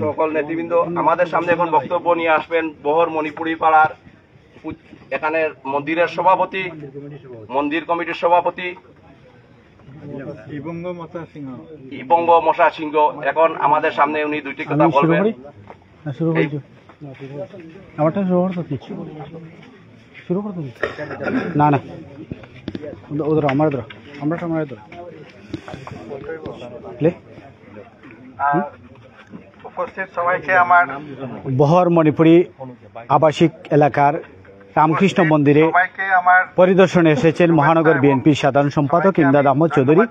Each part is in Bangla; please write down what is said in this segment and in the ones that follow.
সকল নেতৃবৃন্দ আমাদের সামনে এখন বক্তব্য নিয়ে আসবেন বহর মণিপুরি পাড়ার এখানের মন্দিরের সভাপতি, মন্দির কমিটির সভাপতি ইবঙ্গ মশা সিংহ। এখন আমাদের সামনে উনি দুইটি কথা বলবেন। না না ওদের আমার আমরা উপস্থিত সবাইকে আমার বহর মণিপুরি আবাসিক এলাকার রামকৃষ্ণ মন্দিরে পরিদর্শনে এসেছেন মহানগর বিএনপির সাধারণ সম্পাদক ইমদাদ আহমদ চৌধুরী।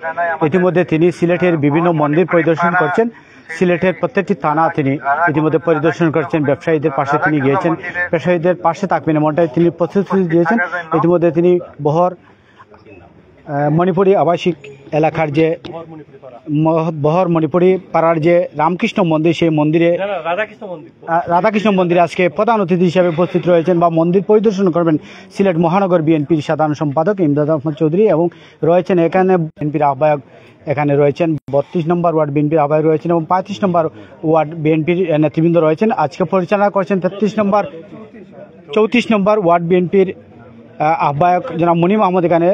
ইতিমধ্যে তিনি সিলেটের বিভিন্ন মন্দির পরিদর্শন করছেন, সিলেটের প্রত্যেকটি থানা তিনি ইতিমধ্যে পরিদর্শন করছেন। ব্যবসায়ীদের পাশে তিনি গিয়েছেন, ব্যবসায়ীদের পাশে থাকবেন এমনটাই তিনি প্রতিশ্রুতি দিয়েছেন। ইতিমধ্যে তিনি বহর মণিপুরি আবাসিক এলাকার যে বহর মণিপুরি পাড়ার যে রামকৃষ্ণ মন্দির, সেই মন্দিরে রাধাকৃষ্ণ মন্দিরে আজকে প্রধান অতিথি হিসেবে উপস্থিত রয়েছেন বা মন্দির পরিদর্শন করবেন সিলেট মহানগর বিএনপির সাধারণ সম্পাদক ইমদাদ আহমদ চৌধুরী এবং রয়েছেন এখানে বিএনপির আহ্বায়ক, এখানে রয়েছেন 32 নম্বর ওয়ার্ড বিএনপির আহ্বায়ক রয়েছেন এবং 35 নম্বর ওয়ার্ড বিএনপির নেতৃবৃন্দ রয়েছেন। আজকে পরিচালনা করছেন 34 নম্বর ওয়ার্ড বিএনপির আহ্বায়ক জনাব মুনিম আহমদ এখানে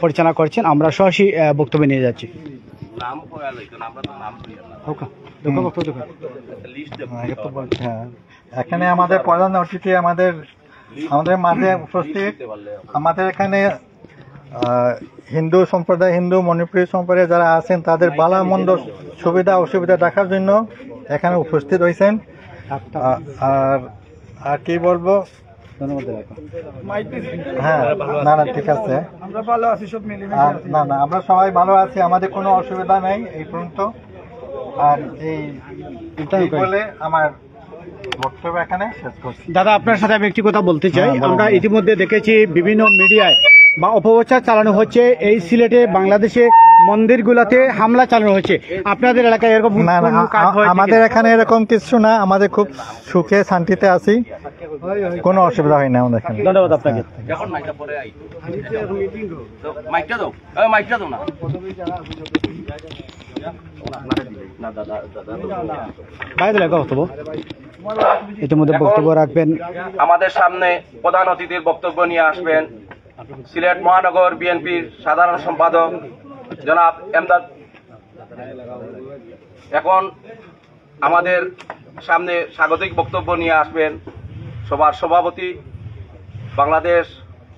পরিচালনা করছেন। আমরা সরাসরি বক্তব্য নিয়ে যাচ্ছি। এখানে আমাদের প্রধান অতিথি আমাদের মাঝে উপস্থিত। আমাদের এখানে হিন্দু সম্প্রদায়, হিন্দু মণিপুরী সম্প্রদায় যারা আছেন তাদের ভালো মন্দ সুবিধা অসুবিধা দেখার জন্য এখানে উপস্থিত হয়েছেন। আর কি বলবো, হ্যাঁ না না ঠিক আছে, না না আমরা সবাই ভালো আছি, আমাদের কোনো অসুবিধা নেই এই পর্যন্ত। আর এই বলে আমার বক্তব্য এখানে শেষ করছি। দাদা, আপনার সাথে আমি একটি কথা বলতে চাই। আমরা ইতিমধ্যে দেখেছি বিভিন্ন মিডিয়ায় বা অপপ্রচার চালানো হচ্ছে, এই সিলেটে বাংলাদেশে মন্দিরগুলোতে হামলা চালানো হচ্ছে। আপনাদের এলাকায় এরকম? না না আমাদের এখানে এরকম কিছু না, আমাদের খুব সুখে শান্তিতে আছি, কোনো অসুবিধা হয় না আমাদের এখানে। ধন্যবাদ আপনাকে। ইতিমধ্যে বক্তব্য রাখবেন আমাদের সামনে প্রধান অতিথির বক্তব্য নিয়ে আসবেন সিলেট মহানগর বিএনপির সাধারণ সম্পাদক জনাব ইমদাদ। এখন আমাদের সামনে স্বাগতিক বক্তব্য নিয়ে আসবেন সভার সভাপতি, বাংলাদেশ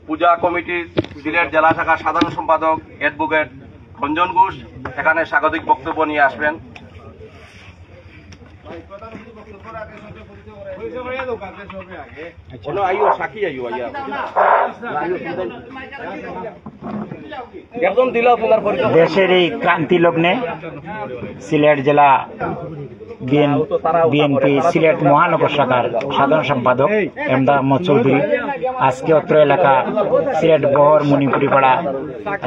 পূজা কমিটির সিলেট জেলা শাখার সাধারণ সম্পাদক অ্যাডভোকেট রঞ্জন ঘোষ। এখানে স্বাগতিক বক্তব্য নিয়ে আসবেন। দেশের এই ক্রান্তি লগ্নে সিলেট জেলা বিএনপি সিলেট মহানগর শাখার সাধারণ সম্পাদক ইমদাদ আহমদ চৌধুরী আজকে অত্র এলাকা সিলেট বহর মণিপুরি পাড়া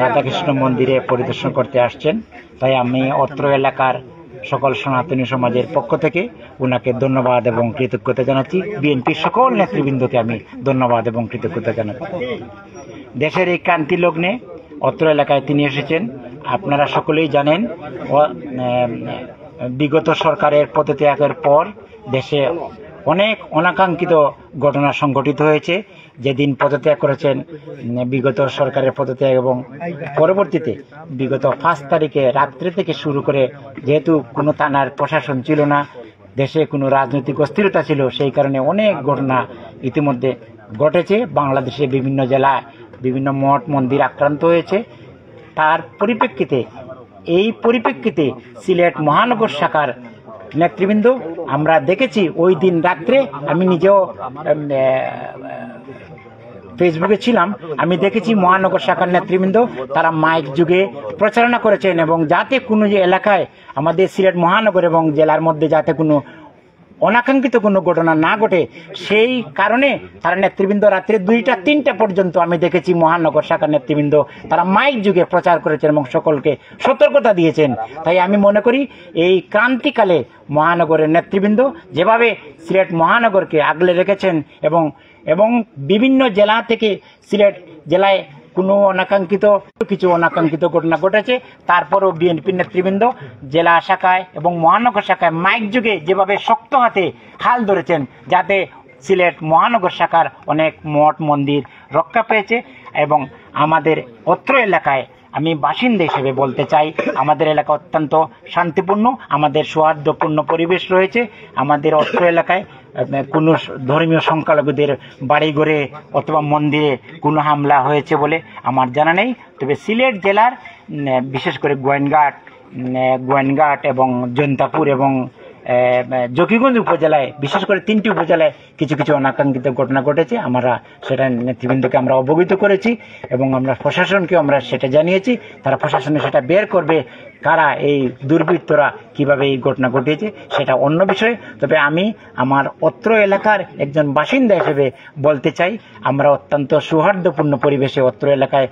রাধাকৃষ্ণ মন্দিরে পরিদর্শন করতে আসছেন। তাই আমি অত্র এলাকার সকল সনাতনী সমাজের পক্ষ থেকে উনাকে ধন্যবাদ এবং কৃতজ্ঞতা জানাচ্ছি। বিএনপির সকল নেতৃবৃন্দকে আমি ধন্যবাদ এবং কৃতজ্ঞতা জানাচ্ছি। দেশের এই ক্রান্তি লগ্নে অত্র এলাকায় তিনি এসেছেন। আপনারা সকলেই জানেন বিগত সরকারের পদত্যাগের পর দেশে অনেক অনাকাঙ্ক্ষিত ঘটনা সংঘটিত হয়েছে। যেদিন পদত্যাগ করেছেন বিগত সরকারের পদত্যাগ এবং পরবর্তীতে বিগত 5 তারিখে রাত্রে থেকে শুরু করে, যেহেতু কোনো থানার প্রশাসন ছিল না, দেশে কোনো রাজনৈতিক অস্থিরতা ছিল, সেই কারণে অনেক ঘটনা ইতিমধ্যে ঘটেছে। বাংলাদেশে বিভিন্ন জেলায় বিভিন্ন মঠ মন্দির আক্রান্ত হয়েছে। তার পরিপ্রেক্ষিতে সিলেট মহানগর শাখার নেতৃবৃন্দ আমরা দেখেছি ওই দিন রাত্রে, আমি নিজেও ফেসবুকে ছিলাম, আমি দেখেছি মহানগর শাখার নেতৃবৃন্দ তারা মাইক যুগে প্রচারণা করেছেন এবং যাতে কোনো যে এলাকায় আমাদের সিলেট মহানগর এবং জেলার মধ্যে যাতে কোনো অনাকাঙ্ক্ষিত কোনো ঘটনা না ঘটে, সেই কারণে তারা নেতৃবৃন্দ রাত্রে 2টা-3টা পর্যন্ত আমি দেখেছি মহানগর শাখার নেতৃবৃন্দ তারা মাইক যুগে প্রচার করেছেন এবং সকলকে সতর্কতা দিয়েছেন। তাই আমি মনে করি এই ক্রান্তিকালে মহানগরের নেতৃবৃন্দ যেভাবে সিলেট মহানগরকে আগলে রেখেছেন এবং বিভিন্ন জেলা থেকে সিলেট জেলায় কোনো কিছু অনাকাঙ্ক্ষিত ঘটনা ঘটেছে। তারপরও বিএনপির নেতৃবৃন্দ জেলা শাখায় এবং মহানগর শাখায় মাইক যুগে যেভাবে শক্ত হাতে হাল ধরেছেন, যাতে সিলেট মহানগর শাখার অনেক মঠ মন্দির রক্ষা পেয়েছে। এবং আমাদের অত্র এলাকায় আমি বাসিন্দা হিসেবে বলতে চাই, আমাদের এলাকা অত্যন্ত শান্তিপূর্ণ, আমাদের সৌহার্দ্যপূর্ণ পরিবেশ রয়েছে। আমাদের অত্র এলাকায় কোনো ধর্মীয় সংখ্যালঘুদের বাড়িঘরে অথবা মন্দিরে কোনো হামলা হয়েছে বলে আমার জানা নেই। তবে সিলেট জেলার বিশেষ করে গোয়েনঘাট এবং জৈন্তাপুর এবং জকিগঞ্জ উপজেলায়, বিশেষ করে 3টি উপজেলায় কিছু কিছু অনাকাঙ্ক্ষিত ঘটনা ঘটেছে। আমরা সেটা নেতৃবৃন্দকে আমরা অবগত করেছি এবং আমরা প্রশাসনকেও আমরা সেটা জানিয়েছি। তারা প্রশাসনে সেটা বের করবে, কারা এই দুর্বৃত্তরা কিভাবে এই ঘটনা ঘটিয়েছে সেটা অন্য বিষয়। তবে আমি আমার অত্র এলাকার একজন বাসিন্দা হিসেবে বলতে চাই, আমরা অত্যন্ত সৌহার্দ্যপূর্ণ পরিবেশে অত্র এলাকায়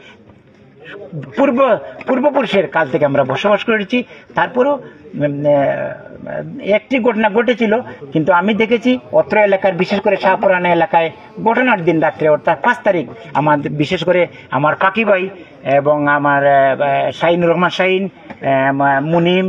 পূর্বপুরুষের কাল থেকে আমরা বসবাস করেছি। তারপরও একটি ঘটনা ঘটেছিল, কিন্তু আমি দেখেছি অত্র এলাকার বিশেষ করে শাহপুরানা এলাকায় ঘটনার দিন রাত্রে অর্থাৎ 5 তারিখ আমাদের বিশেষ করে আমার পাকি ভাই এবং আমার শাহিনুর রহমান শাহিন, মুনিম,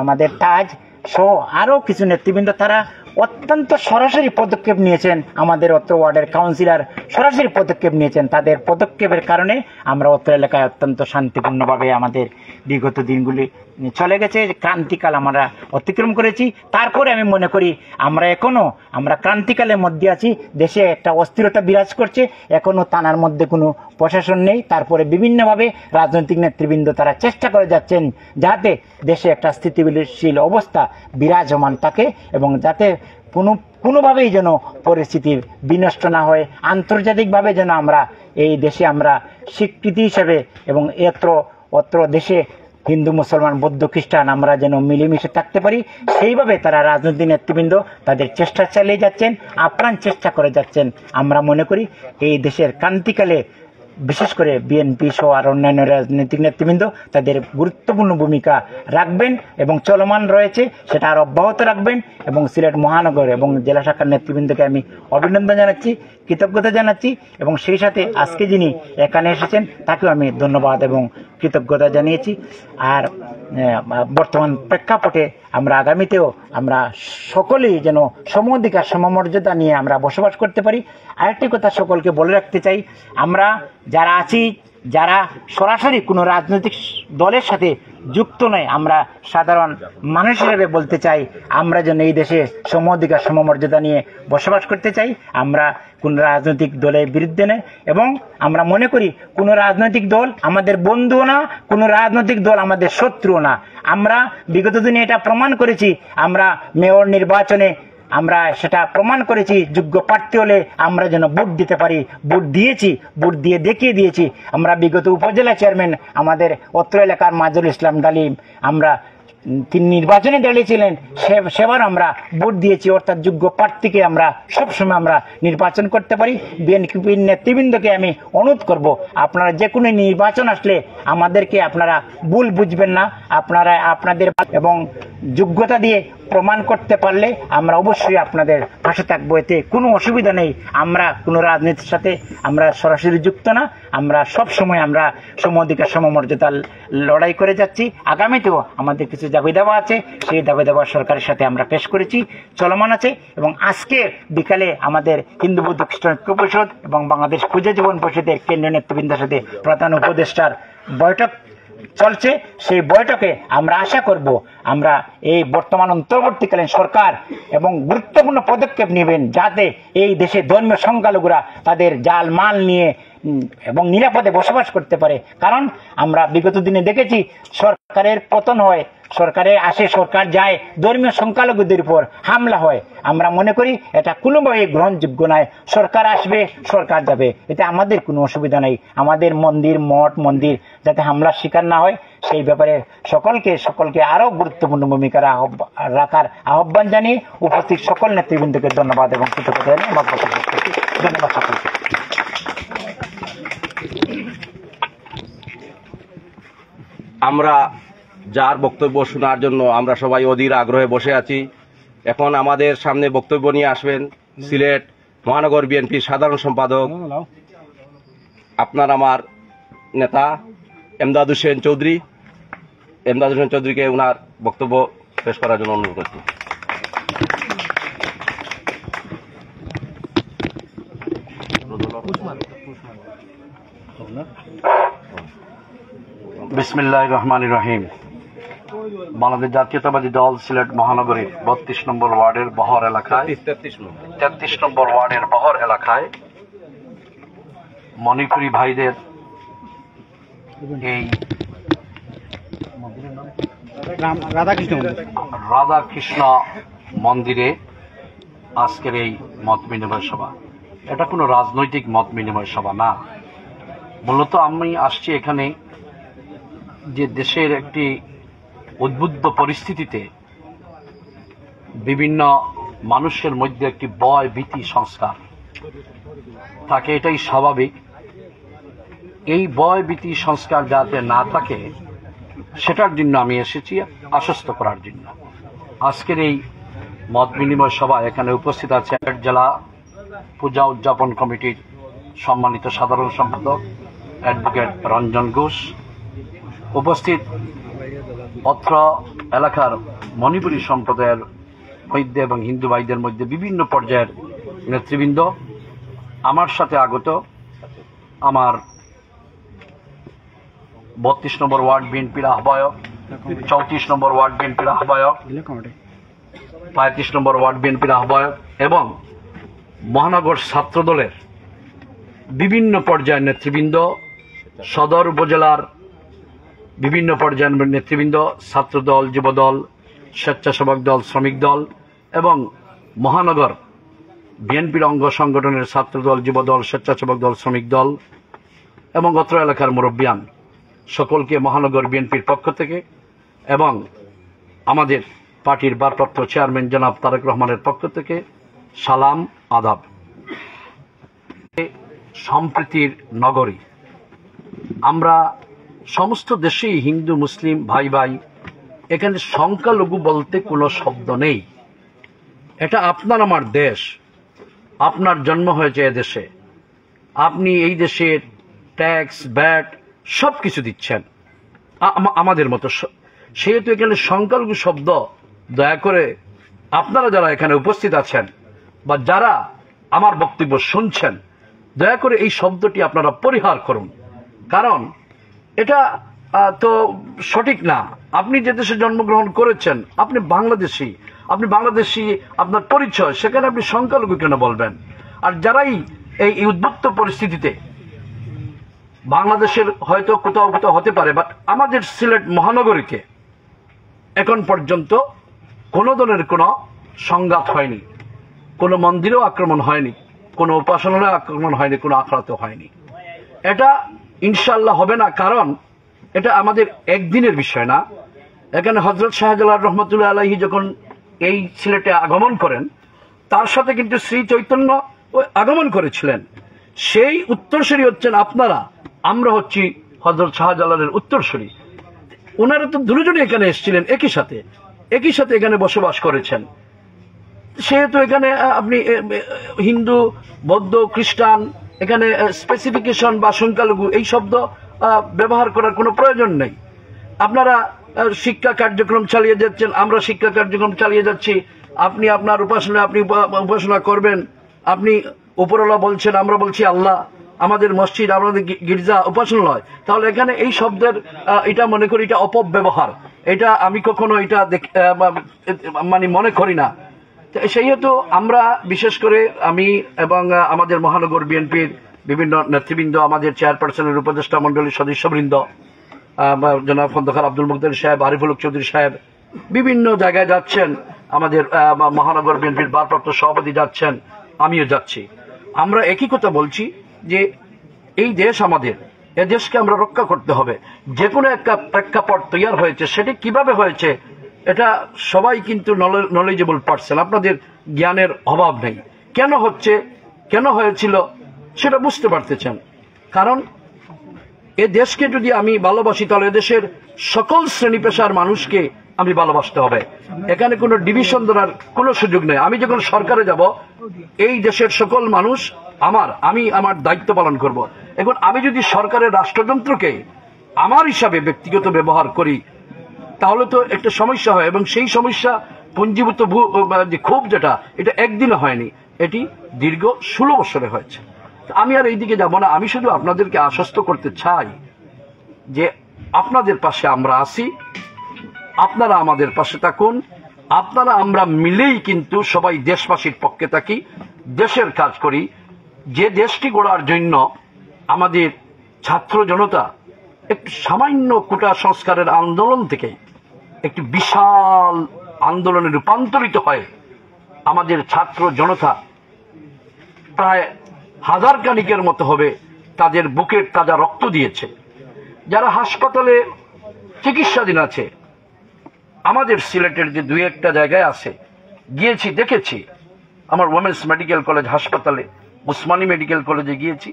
আমাদের তাজ সহ আরও কিছু নেতৃবৃন্দ তারা অত্যন্ত সরাসরি পদক্ষেপ নিয়েছেন। আমাদের অত্র ওয়ার্ডের কাউন্সিলর সরাসরি পদক্ষেপ নিয়েছেন। তাদের পদক্ষেপের কারণে আমরা অত্র এলাকায় অত্যন্ত শান্তিপূর্ণভাবে আমাদের বিগত দিনগুলি চলে গেছে। ক্রান্তিকাল আমরা অতিক্রম করেছি। তারপরে আমি মনে করি আমরা ক্রান্তিকালের মধ্যে আছি। দেশে একটা অস্থিরতা বিরাজ করছে, এখনো থানার মধ্যে কোনো প্রশাসন নেই। তারপরে বিভিন্নভাবে রাজনৈতিক নেতৃবৃন্দ তারা চেষ্টা করে যাচ্ছেন যাতে দেশে একটা স্থিতিশীল অবস্থা বিরাজমান থাকে এবং যাতে কোনোভাবেই যেন পরিস্থিতির বিনষ্ট না হয়, আন্তর্জাতিকভাবে যেন আমরা এই দেশে আমরা স্বীকৃতি হিসেবে এবং অত্র দেশে হিন্দু মুসলমান বৌদ্ধ খ্রিস্টান আমরা যেন মিলেমিশে থাকতে পারি, সেইভাবে তারা রাজনৈতিক নেতৃবৃন্দ তাদের চেষ্টা চালিয়ে যাচ্ছেন, আপ্রাণ চেষ্টা করে যাচ্ছেন। আমরা মনে করি এই দেশের ক্রান্তিকালে বিশেষ করে বিএনপি সহ আর অন্যান্য রাজনৈতিক নেতৃবৃন্দ তাদের গুরুত্বপূর্ণ ভূমিকা রাখবেন এবং চলমান রয়েছে, সেটা আর অব্যাহত রাখবেন। এবং সিলেট মহানগর এবং জেলা শাখার নেতৃবৃন্দকে আমি অভিনন্দন জানাচ্ছি, কৃতজ্ঞতা জানাচ্ছি এবং সেই সাথে আজকে যিনি এখানে এসেছেন তাকেও আমি ধন্যবাদ এবং কৃতজ্ঞতা জানিয়েছি। আর বর্তমান প্রেক্ষাপটে আমরা আগামীতেও আমরা সকলেই যেন সম অধিকার সমমর্যাদা নিয়ে আমরা বসবাস করতে পারি। আরেকটি কথা সকলকে বলে রাখতে চাই, আমরা যারা আছি, যারা সরাসরি কোনো রাজনৈতিক দলের সাথে যুক্ত নয়, আমরা সাধারণ মানুষ হিসেবে বলতে চাই আমরা যেন এই দেশে সম অধিকার সমমর্যাদা নিয়ে বসবাস করতে চাই। আমরা কোন রাজনৈতিক দলের বিরুদ্ধে নয় এবং আমরা মনে করি কোনো রাজনৈতিক দল আমাদের বন্ধুও না, কোনো রাজনৈতিক দল আমাদের শত্রুও না। আমরা বিগত দিনে এটা প্রমাণ করেছি, আমরা মেয়র নির্বাচনে আমরা সেটা প্রমাণ করেছি, যোগ্য প্রার্থী হলে আমরা যেন ভোট দিতে পারি, ভোট দিয়েছি, ভোট দিয়ে দেখিয়ে দিয়েছি। আমরা বিগত উপজেলা চেয়ারম্যান আমাদের অত্র এলাকার মাজুল ইসলাম ডালিম, তিনি নির্বাচনে দাঁড়িয়েছিলেন, সেবার আমরা ভোট দিয়েছি, অর্থাৎ যোগ্য প্রার্থীকে আমরা সবসময় আমরা নির্বাচন করতে পারি। বিএনপির নেতৃবৃন্দকে আমি অনুরোধ করব, আপনারা যে কোনো নির্বাচন আসলে আমাদেরকে আপনারা ভুল বুঝবেন না, আপনারা আপনাদের এবং যোগ্যতা দিয়ে প্রমাণ করতে পারলে আমরা অবশ্যই আপনাদের পাশে থাকবো, এতে কোনো অসুবিধা নেই। আমরা কোনো রাজনীতির সাথে আমরা সরাসরি যুক্ত না, আমরা সব সময় আমরা সম অধিকার সমমর্যাদার লড়াই করে যাচ্ছি। আগামীতেও আমাদের কিছু দাবি দাবা আছে, সেই দাবি দাবা সরকারের সাথে আমরা পেশ করেছি, চলমান আছে। এবং আজকে বিকালে আমাদের হিন্দু বৌদ্ধ খ্রিস্টান ঐক্য পরিষদ এবং বাংলাদেশ পূজা জীবন পরিষদের কেন্দ্রীয় নেতৃবৃন্দের সাথে প্রধান উপদেষ্টার বৈঠক চলছে। সেই বৈঠকে আমরা আশা করব আমরা এই বর্তমান অন্তর্বর্তীকালীন সরকার এবং গুরুত্বপূর্ণ পদক্ষেপ নেবেন যাতে এই দেশে ধর্মীয় সংখ্যালঘুরা তাদের জাল মাল নিয়ে এবং নিরাপদে বসবাস করতে পারে। কারণ আমরা বিগত দিনে দেখেছি সরকারের পতন হয়, সরকারে আসে, সরকার যায়, ধর্মীয় সংখ্যালঘুদের উপর হামলা হয়। আমরা মনে করি এটা কোনোভাবে গ্রহণযোগ্য নয়। সরকার আসবে, সরকার যাবে, এতে আমাদের কোনো অসুবিধা নেই। আমাদের মন্দির, মঠ মন্দির যাতে হামলার শিকার না হয় সেই ব্যাপারে সকলকে আরো গুরুত্বপূর্ণ ভূমিকা রাখার আহ্বান জানিয়ে উপস্থিত সকল নেতৃবৃন্দকে ধন্যবাদ এবং কৃতজ্ঞতা জানিয়ে আমার বক্তব্য শেষ করছি। ধন্যবাদ সকলকে। আমরা যার বক্তব্য শোনার জন্য আমরা সবাই অধীর আগ্রহে বসে আছি। এখন আমাদের সামনে বক্তব্য নিয়ে আসবেন সিলেট মহানগর বিএনপির সাধারণ সম্পাদক আপনার আমার নেতা এমদাদ হোসেন চৌধুরীকে ওনার বক্তব্য পেশ করার জন্য অনুরোধ করছি। বিসমিল্লাহির রহমানির রহিম। বাংলাদেশ জাতীয়তাবাদী দল সিলেট মহানগরীর 32 নম্বর ওয়ার্ডের বহর এলাকায় 33 নম্বর ওয়ার্ডের বহর এলাকায় মণিপুরী ভাইদের এই রাধাকৃষ্ণ মন্দিরে আজকের এই মত বিনিময় সভা, এটা কোনো রাজনৈতিক মত বিনিময় সভা না। মূলত আমি আসছি এখানে যে দেশের একটি উদ্বুদ্ধ পরিস্থিতিতে বিভিন্ন মানুষের মধ্যে একটি ভয় ভীতি সংস্কার থাকে, এটাই স্বাভাবিক। এই ভয় ভীতি সংস্কার যাতে না থাকে সেটার জন্য আমি এসেছি আশ্বস্ত করার জন্য। আজকের এই মত বিনিময় সভা এখানে উপস্থিত আছে জেলা পূজা উদযাপন কমিটির সম্মানিত সাধারণ সম্পাদক অ্যাডভোকেট রঞ্জন ঘোষ, উপস্থিত অত্র এলাকার মণিপুরী সম্প্রদায়ের মধ্যে এবং হিন্দু ভাইদের মধ্যে বিভিন্ন পর্যায়ের নেতৃবৃন্দ, আমার সাথে আগত আমার 32 নম্বর ওয়ার্ড বিএনপির আহ্বায়ক, 34 নম্বর ওয়ার্ড বিএনপির আহ্বায়ক, 35 নম্বর ওয়ার্ড বিএনপির আহ্বায়ক এবং মহানগর ছাত্র দলের বিভিন্ন পর্যায়ের নেতৃবৃন্দ, সদর উপজেলার বিভিন্ন পর্যায়ের নেতৃবৃন্দ, ছাত্র দল, যুবদল, স্বেচ্ছাসেবক দল, শ্রমিক দল এবং মহানগর বিএনপির অঙ্গ সংগঠনের ছাত্র দল, যুবদল, স্বেচ্ছাসেবক দল, শ্রমিক দল এবং অত্র এলাকার মুরব্বিয়ান সকলকে মহানগর বিএনপির পক্ষ থেকে এবং আমাদের পার্টির ভারপ্রাপ্ত চেয়ারম্যান জনাব তারেক রহমানের পক্ষ থেকে সালাম আদাব। সম্প্রীতির নগরী, আমরা সমস্ত দেশেই হিন্দু মুসলিম ভাই ভাই, এখানে সংখ্যালঘু বলতে কোনো শব্দ নেই। এটা আপনার আমার দেশ, আপনার জন্ম হয়েছে এ দেশে, আপনি এই দেশের ট্যাক্স ভ্যাট সব কিছু দিচ্ছেন আমাদের মতো, সেহেতু এখানে সংখ্যালঘু শব্দ দয়া করে আপনারা যারা এখানে উপস্থিত আছেন বা যারা আমার বক্তব্য শুনছেন, দয়া করে এই শব্দটি আপনারা পরিহার করুন, কারণ এটা তো সঠিক না। আপনি যে দেশে জন্মগ্রহণ করেছেন, আপনি বাংলাদেশি, আপনার পরিচয়, সেখানে আপনি সংখ্যালঘু কেন বলবেন? আর যারাই এই উদ্বুদ্ধ পরিস্থিতিতে, বাংলাদেশের হয়তো কোথাও কোথাও হতে পারে, বাট আমাদের সিলেট মহানগরীতে এখন পর্যন্ত কোনো ধরনের কোনো সংঘাত হয়নি, কোনো মন্দিরেও আক্রমণ হয়নি, কোনো উপাসনালয়ে আক্রমণ হয়নি, কোনো আখড়াতেও হয়নি। এটা ইনশাআল্লাহ হবে না, কারণ এটা আমাদের একদিনের বিষয় না। এখানে হযরত শাহজালাল রহমতুল্লাহ আলাইহি যখন এই সিলেটে আগমন করেন, তার সাথে কিন্তু শ্রী চৈতন্য আগমন করেছিলেন। সেই উত্তরসূরি হচ্ছেন আপনারা, আমরা হচ্ছি হযরত শাহজালালের উত্তরসূরি। ওনারা তো দুজনই এখানে এসেছিলেন, একই সাথে এখানে বসবাস করেছেন। সেহেতু এখানে আপনি হিন্দু, বৌদ্ধ, খ্রিস্টান, এখানে স্পেসিফিকেশন বা সংখ্যালঘু এই শব্দ ব্যবহার করার কোনো প্রয়োজন নেই। আপনারা শিক্ষা কার্যক্রম চালিয়ে যাচ্ছেন, আমরা শিক্ষা কার্যক্রম চালিয়ে যাচ্ছি। আপনি আপনার উপাসনা করবেন, আপনি উপরওয়ালা বলছেন, আমরা বলছি আল্লাহ, আমাদের মসজিদ, আমাদের গির্জা উপাসনালয়। তাহলে এখানে এই শব্দের এটা মনে করি এটা অপব্যবহার, এটা আমি কখনো এটা মানে মনে করি না। সেহেতু আমরা বিশেষ করে আমি এবং আমাদের মহানগর বিএনপির বিভিন্ন নেতৃবৃন্দ, আমাদের চেয়ারপারসনের উপদেষ্টা মন্ডলীর সদস্যবৃন্দ, জনাব খন্দকার আব্দুল মুকতাদির সাহেব, আরিফুল হক চৌধুরী সাহেব বিভিন্ন জায়গায় যাচ্ছেন, আমাদের মহানগর বিএনপির ভারপ্রাপ্ত সভাপতি যাচ্ছেন, আমিও যাচ্ছি। আমরা একই কথা বলছি যে এই দেশ আমাদের, এ দেশকে আমরা রক্ষা করতে হবে। যে কোনো একটা প্রেক্ষাপট তৈরি হয়েছে, সেটি কিভাবে হয়েছে এটা সবাই কিন্তু নলেজেবল পারসন, আপনাদের জ্ঞানের অভাব নেই। কেন হচ্ছে, কেন হয়েছিল সেটা বুঝতে পারতেছেন। কারণ এ দেশকে যদি আমি ভালোবাসি, তাহলে এদেশের সকল শ্রেণী পেশার মানুষকে আমি ভালোবাসতে হবে। এখানে কোনো ডিভিশন ধরার কোনো সুযোগ নেই। আমি যখন সরকারে যাব, এই দেশের সকল মানুষ আমি আমার দায়িত্ব পালন করব। এখন আমি যদি সরকারের রাষ্ট্রযন্ত্রকে আমার হিসাবে ব্যক্তিগত ব্যবহার করি তাহলে তো একটা সমস্যা হয়, এবং সেই সমস্যা পুঞ্জীভূত যে ক্ষোভ যেটা, এটা একদিনে হয়নি, এটি দীর্ঘ 16 বছরে হয়েছে। আমি আর এইদিকে যাব না, আমি শুধু আপনাদেরকে আশ্বস্ত করতে চাই যে আপনাদের পাশে আমরা আছি, আপনারা আমাদের পাশে থাকুন, আপনারা আমরা মিলেই কিন্তু সবাই দেশবাসীর পক্ষে থাকি, দেশের কাজ করি। যে দেশটি গড়ার জন্য আমাদের ছাত্র জনতা একটু সামান্য কোটা সংস্কারের আন্দোলন থেকে একটি বিশাল আন্দোলনে রূপান্তরিত হয়, আমাদের ছাত্র জনতা প্রায় 1000 কানিকের মতো হবে, তাদের বুকের তাজা রক্ত দিয়েছে। যারা হাসপাতালে চিকিৎসাধীন আছে, আমাদের সিলেটের যে 2-1টা জায়গায় আছে, গিয়েছি, দেখেছি। আমার ওমেন্স মেডিকেল কলেজ হাসপাতালে, উসমানী মেডিকেল কলেজে গিয়েছি,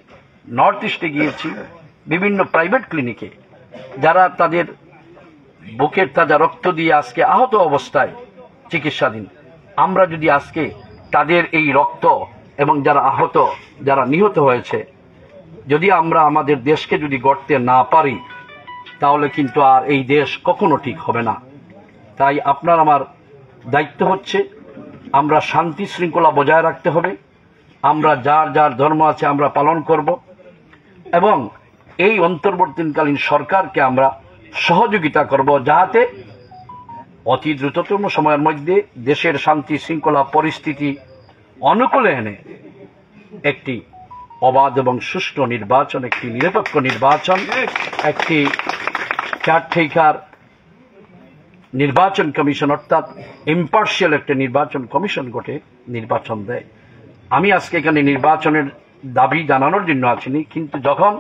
নর্থ ইস্টে গিয়েছি, বিভিন্ন প্রাইভেট ক্লিনিকে যারা তাদের বুকের তাজা রক্ত দিয়ে আজকে আহত অবস্থায় চিকিৎসাধীন। আমরা যদি আজকে তাদের এই রক্ত এবং যারা আহত, যারা নিহত হয়েছে, যদি আমরা আমাদের দেশকে যদি গড়তে না পারি তাহলে কিন্তু আর এই দেশ কখনো ঠিক হবে না। তাই আপনার আমার দায়িত্ব হচ্ছে আমরা শান্তি শৃঙ্খলা বজায় রাখতে হবে, আমরা যার যার ধর্ম আছে আমরা পালন করব, এবং এই অন্তর্বর্তীকালীন সরকারকে আমরা সহযোগিতা করব যাতে অতি দ্রুততম সময়ের মধ্যে দেশের শান্তি শৃঙ্খলা পরিস্থিতি অনুকূলে এনে একটি অবাধ এবং সুষ্ঠু নির্বাচন, একটি নিরপেক্ষ নির্বাচন, একটি কেয়ারটেকার নির্বাচন কমিশন, অর্থাৎ ইম্পার্শিয়াল একটা নির্বাচন কমিশন গঠে নির্বাচন দেয়। আমি আজকে এখানে নির্বাচনের দাবি জানানোর জন্য আসিনি, কিন্তু যখন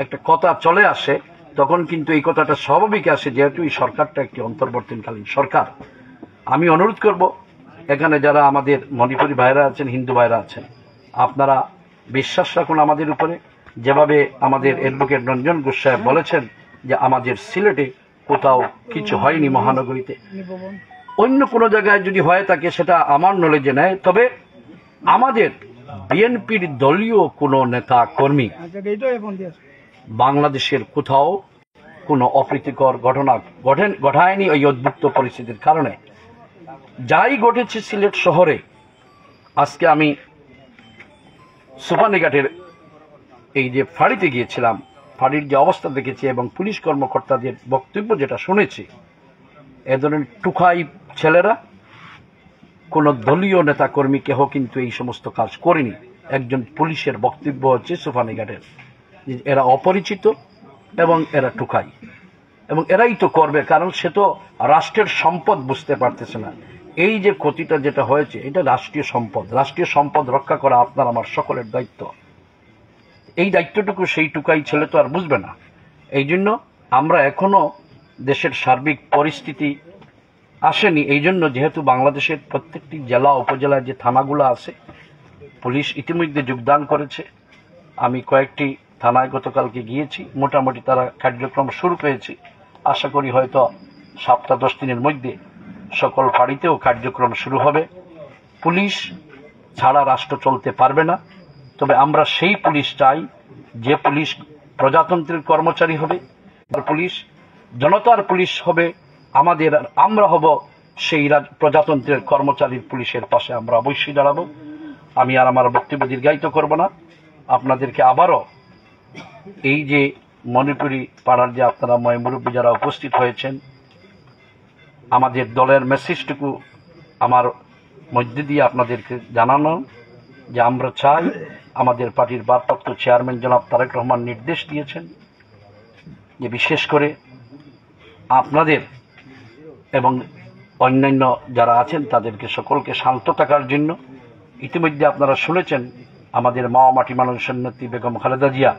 একটা কথা চলে আসে তখন কিন্তু এই কথাটা স্বাভাবিক আসে, যেহেতু এই সরকারটা একটি অন্তর্বর্তীকালীন সরকার। আমি অনুরোধ করব এখানে যারা আমাদের মণিপুরী ভাইরা আছেন, হিন্দু ভাইরা আছেন, আপনারা বিশ্বাস রাখুন আমাদের উপরে। যেভাবে আমাদের অ্যাডভোকেট রঞ্জন ঘোষ সাহেব বলেছেন যে আমাদের সিলেটে কোথাও কিছু হয়নি মহানগরীতে, অন্য কোনো জায়গায় যদি হয়ে থাকে সেটা আমার নলেজে নেয়, তবে আমাদের বিএনপির দলীয় কোনো নেতা কর্মী বাংলাদেশের কোথাও কোনো অপ্রীতিকর ঘটনা ঘটায়নি। ওই উদ্বুদ্ধ পরিস্থিতির কারণে যাই ঘটেছে সিলেট শহরে, আজকে আমি সুপানিঘাটের এই যে ফাঁড়িতে গিয়েছিলাম, ফাঁড়ির যে অবস্থা দেখেছি এবং পুলিশ কর্মকর্তাদের বক্তব্য যেটা শুনেছি, এ ধরনের টুকাই ছেলেরা কোন দলীয় নেতা কর্মী কেহ কিন্তু এই সমস্ত কাজ করেনি। একজন পুলিশের বক্তব্য হচ্ছে সুপানিঘাটের, এরা অপরিচিত এবং এরা টুকাই, এবং এরাই তো করবে, কারণ সে তো রাষ্ট্রের সম্পদ বুঝতে পারতেছে না। এই যে ক্ষতিটা যেটা হয়েছে, এটা রাষ্ট্রীয় সম্পদ, রাষ্ট্রীয় সম্পদ রক্ষা করা আপনার আমার সকলের দায়িত্ব। এই দায়িত্বটুকু সেই টুকাই ছেলে তো আর বুঝবে না। এই জন্য আমরা এখনো দেশের সার্বিক পরিস্থিতি আসেনি, এই জন্য যেহেতু বাংলাদেশের প্রত্যেকটি জেলা উপজেলায় যে থানাগুলো আছে, পুলিশ ইতিমধ্যে যোগদান করেছে। আমি কয়েকটি থানায় গতকালকে গিয়েছি, মোটামুটি তারা কার্যক্রম শুরু করেছে। আশা করি হয়তো 7-10 দিনের মধ্যে সকল ফাঁড়িতেও কার্যক্রম শুরু হবে। পুলিশ ছাড়া রাষ্ট্র চলতে পারবে না, তবে আমরা সেই পুলিশ চাই যে পুলিশ প্রজাতন্ত্রের কর্মচারী হবে, পুলিশ জনতার পুলিশ হবে আমাদের, আমরা হব সেই প্রজাতন্ত্রের কর্মচারীর পুলিশের পাশে আমরা অবশ্যই দাঁড়াবো। আমি আর আমার বক্তব্য দীর্ঘায়িত করব না, আপনাদেরকে আবারও এই যে মণিপুরী পাড়ার যে আপনারা মুরব্বী যারা উপস্থিত হয়েছেন, আমাদের দলের মেসেজটুকু আমার মধ্যে দিয়ে আপনাদেরকে জানানো যে আমরা চাই, আমাদের পার্টির ভারপ্রাপ্ত চেয়ারম্যান জনাব তারেক রহমান নির্দেশ দিয়েছেন যে বিশেষ করে আপনাদের এবং অন্যান্য যারা আছেন তাদেরকে সকলকে শান্ত থাকার জন্য। ইতিমধ্যে আপনারা শুনেছেন আমাদের মা মাটি মানুষের নেত্রী বেগম খালেদা জিয়া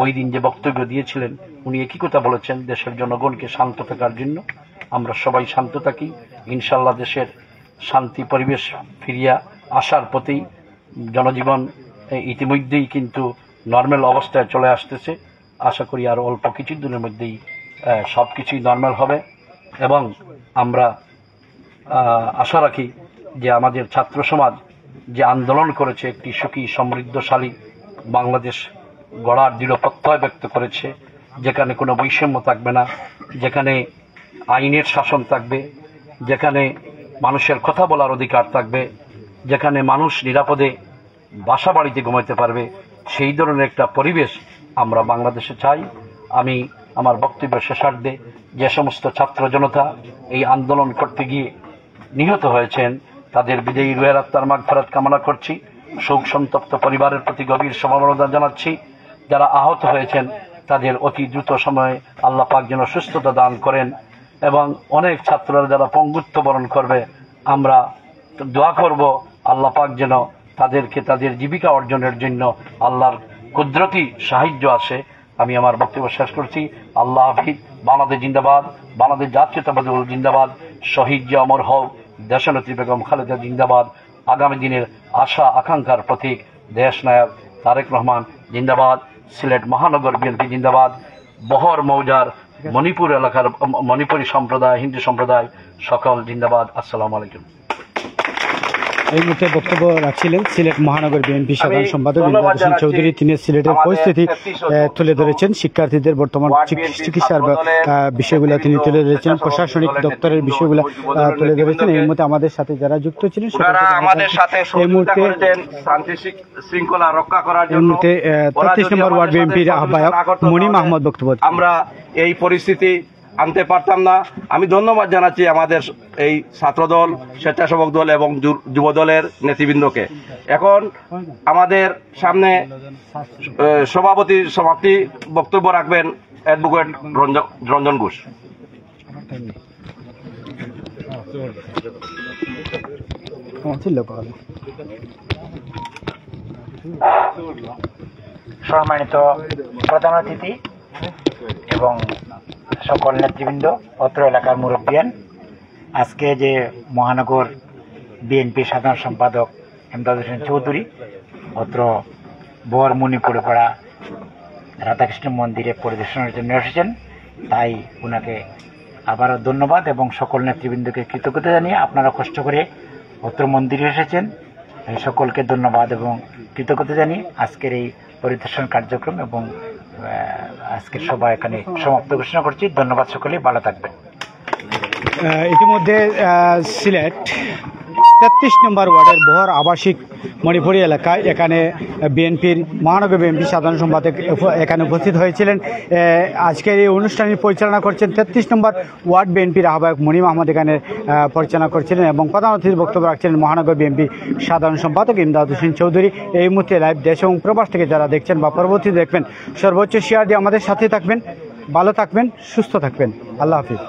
ওই দিন যে বক্তব্য দিয়েছিলেন, উনি একই কথা বলেছেন দেশের জনগণকে শান্ত থাকার জন্য। আমরা সবাই শান্ত থাকি, ইনশাল্লাহ দেশের শান্তি পরিবেশ ফিরিয়া আসার পথেই জনজীবন ইতিমধ্যেই কিন্তু নর্মাল অবস্থায় চলে আসতেছে। আশা করি আর অল্প কিছু দিনের মধ্যেই সবকিছুই নর্মাল হবে, এবং আমরা আশা রাখি যে আমাদের ছাত্র সমাজ যে আন্দোলন করেছে একটি সুখী সমৃদ্ধশালী বাংলাদেশ গড়ার দৃঢ় প্রত্যয় ব্যক্ত করেছে, যেখানে কোনো বৈষম্য থাকবে না, যেখানে আইনের শাসন থাকবে, যেখানে মানুষের কথা বলার অধিকার থাকবে, যেখানে মানুষ নিরাপদে বাসা বাড়িতে ঘুমাইতে পারবে, সেই ধরনের একটা পরিবেশ আমরা বাংলাদেশে চাই। আমি আমার বক্তব্য শেষার্ধে যে সমস্ত ছাত্র জনতা এই আন্দোলন করতে গিয়ে নিহত হয়েছেন তাদের বিদায়ী রুহের আত্মার মাগফিরাত কামনা করছি। শোক সন্তপ্ত পরিবারের প্রতি গভীর সমবেদনা জানাচ্ছি। যারা আহত হয়েছেন তাদের অতি দ্রুত সময়ে আল্লাহ পাক যেন সুস্থতা দান করেন, এবং অনেক ছাত্ররা যারা পঙ্গুত্ব বরণ করবে আমরা দোয়া করব আল্লাহ পাক যেন তাদেরকে তাদের জীবিকা অর্জনের জন্য আল্লাহর কুদরতি সাহায্য আসে। আমি আমার বক্তব্য শেষ করছি। আল্লাহ হাফিজ। বাংলাদেশ জিন্দাবাদ, বাংলাদেশ জাতীয়তাবাদী দল জিন্দাবাদ, শহীদ যে অমর হক, দেশনেত্রী বেগম খালেদা জিন্দাবাদ, আগামী দিনের আশা আকাঙ্ক্ষার প্রতীক দেশ নায়ক তারেক রহমান জিন্দাবাদ, সিলেট মহানগর বিএনপি জিন্দাবাদ, বহর মৌজার মণিপুর এলাকার মণিপুরী সম্প্রদায়, হিন্দু সম্প্রদায় সকল জিন্দাবাদ। আসসালামু আলাইকুম। এই মুহূর্তে বক্তব্য রাখছিলেন সিলেট মহানগর বিএনপি সাধারণ সম্পাদক ইমদাদ হোসেন চৌধুরী। তিনি সিলেটের পরিস্থিতি তুলে ধরেছেন, শিক্ষার্থীদের বর্তমান চিকিৎসার বিষয়গুলো তিনি তুলে ধরেছেন, প্রশাসনিক দপ্তরের বিষয়গুলো তুলে ধরেছেন। এই মুহূর্তে আমাদের সাথে যারা যুক্ত ছিলেন আমাদের সাথে এই মুহূর্তে শান্তি শৃঙ্খলা রক্ষা করার জন্য 33 নম্বর ওয়ার্ড বিএনপির আহ্বায়ক মনিম আহমদ বক্তব্য। আমরা এই পরিস্থিতি আনতে পারতাম না। আমি ধন্যবাদ জানাচ্ছি আমাদের এই ছাত্রদল, স্বেচ্ছাসেবক দল এবং যুব দলের নেতৃবৃন্দকে। এখন আমাদের সামনে সমাপ্তি বক্তব্য রাখবেন অ্যাডভোকেট রঞ্জন ঘোষ। সম্মানিত প্রধান অতিথি এবং সকল নেতৃবৃন্দ, অত্র এলাকার মুরব্বিয়ান, আজকে যে মহানগর বিএনপি সাধারণ সম্পাদক ইমদাদ হোসেন চৌধুরী অত্র বর মণিপুরে পড়া রাধাকৃষ্ণ মন্দিরে পরিদর্শনের জন্য এসেছেন, তাই ওনাকে আবারও ধন্যবাদ এবং সকল নেতৃবৃন্দকে কৃতজ্ঞতা জানিয়ে আপনারা কষ্ট করে অত্র মন্দিরে এসেছেন, এই সকলকে ধন্যবাদ এবং কৃতজ্ঞতা জানিয়ে আজকের এই পরিদর্শন কার্যক্রম এবং আজকের সভা এখানে সমাপ্ত ঘোষণা করছি। ধন্যবাদ, সকলেই ভালো থাকবেন। ইতিমধ্যে সিলেট 33 নম্বর ওয়ার্ডের বহর আবাসিক মণিপুরী এলাকায় এখানে বিএনপির মহানগর বিএনপি সাধারণ সম্পাদক এখানে উপস্থিত হয়েছিলেন। আজকের এই অনুষ্ঠানটি পরিচালনা করছেন 33 নম্বর ওয়ার্ড বিএনপির আহ্বায়ক মনিম আহমদ এখানে পরিচালনা করছিলেন এবং প্রধান অতিথির বক্তব্য রাখছিলেন মহানগর বিএনপি সাধারণ সম্পাদক ইমদাদ হোসেন চৌধুরী। এই মুহূর্তে লাইভ দেশ এবং প্রবাস থেকে যারা দেখছেন বা পরবর্তী দেখবেন, সর্বোচ্চ শেয়ার দিয়ে আমাদের সাথে থাকবেন। ভালো থাকবেন, সুস্থ থাকবেন। আল্লাহ হাফিজ।